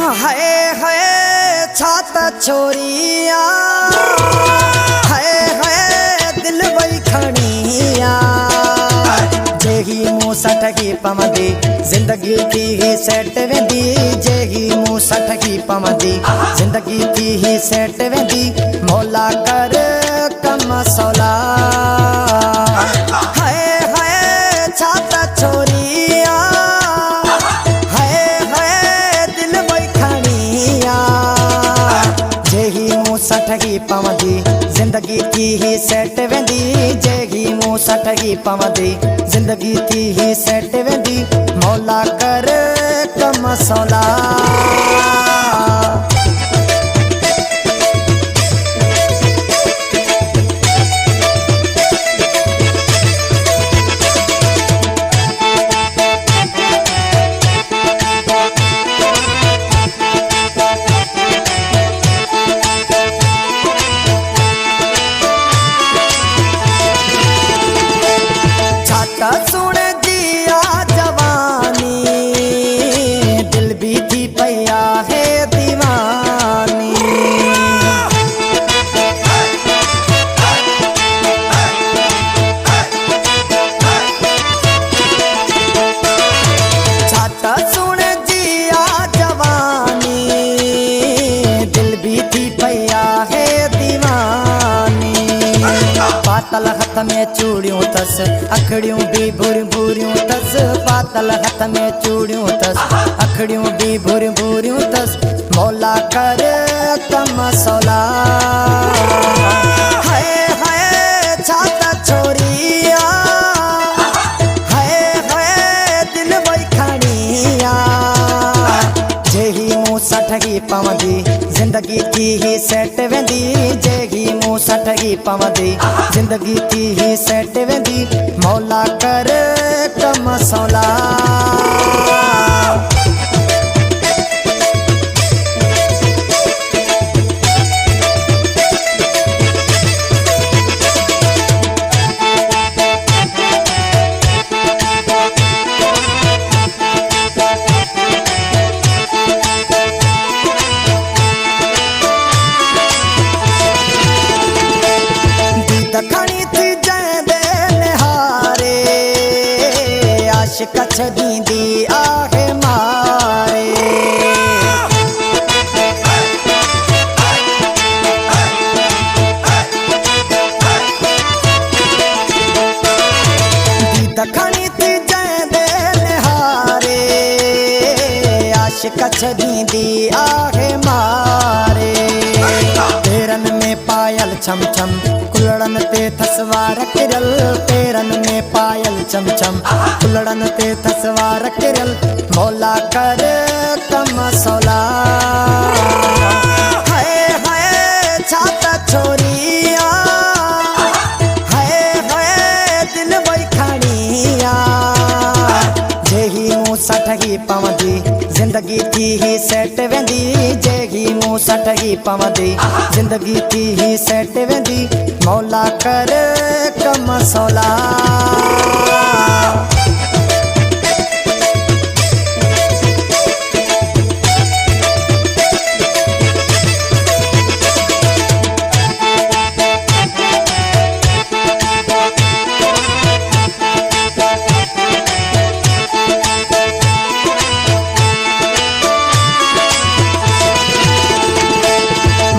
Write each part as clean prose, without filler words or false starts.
हाय हाय छाता छोरिया, हाय हाय दिल वही खड़िया। जेही मुँह सठगी पमदी जिंदगी थी ही सेट वेंदी। जेही मुँह सठगी पमदी जिंदगी थी ही सेट वेंदी। मौला कर कम सौला। हाय हाय छाता छोरिया, हाय हाय दिल वही खड़िया। जेही मुँह सठगी पमदी जिंदगी थी ही सेट वेंदी। जेही मुँह सठगी पमदी जिंदगी थी ही सेट वेंदी। मौला कर कम सौला। सुन जिया जवानी दिल भी थी पैया है दीवानी। छाता सुन जिया जवानी दिल भी थी पैया है दीवानी। पातल हाथ में चूड़ियों तस अखड़ियों भी भूर भूरियों तस। पातल हाथ में चूड़ियों तस अखड़ियों भी भूर भूरियों तस। मौला कर कम सौला। हाय हाय छाता छोरिया, हाय हाय दिल वही खड़िया। जेही मुँह सठगी पमदी जिंदगी थी ही सेट वेंदी। जेही मुँह सठगी पमदी जिंदगी थी ही सेट वेंदी। मौला कर कम सौला। दखनी थी जैदे निहारे आशिक छदींदी आहे मारे। दखनी थी जैदे निहारे आशिक छदींदी आहे मारे। पेरन में पायल छम छम कुलड़न ते थसवार किरल। पेरन में पायल चम चम कुलड़न ते थसवार किरल। मौला कर कम सौला। हाय हाय छाता छोरिया, हाय हाय दिल वही खड़िया। जेही मुँह सठगी पमदी जिंदगी थी ही सेट वेंदी। जेही मुँह सठगी पमदी जिंदगी थी ही सेट वेंदी। मौला कर कम सौला।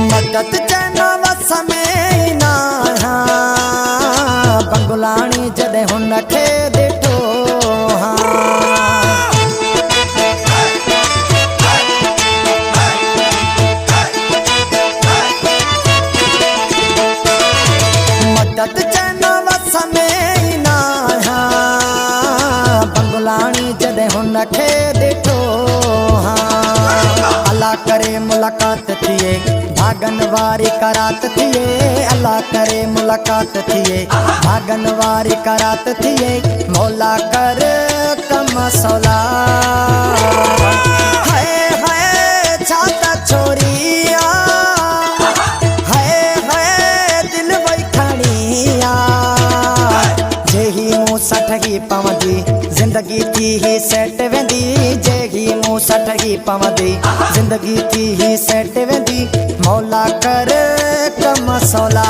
मदद चैना वस में ना बंगुलानी जदे हुन खे ॾिठो मदद चैना वस में ना बंगुलानी जदे हुन खे ॾिठो। अल्लाह करे मुलाकात थिए भागन वारी करात थिए। अल्लाह करे मुलाकात थिए भागन वारी करात थिए। मौला कर कम सौला। हाय हाय छाता छोरिया, हाय हाय दिल वही खड़िया। जेही मुँह सठगी पमदी जिंदगी थी ही सेट वेंदी। जेही मुँह सठगी पावा दे जिंदगी थी ही सेट वेंदी मौला कर कम सौला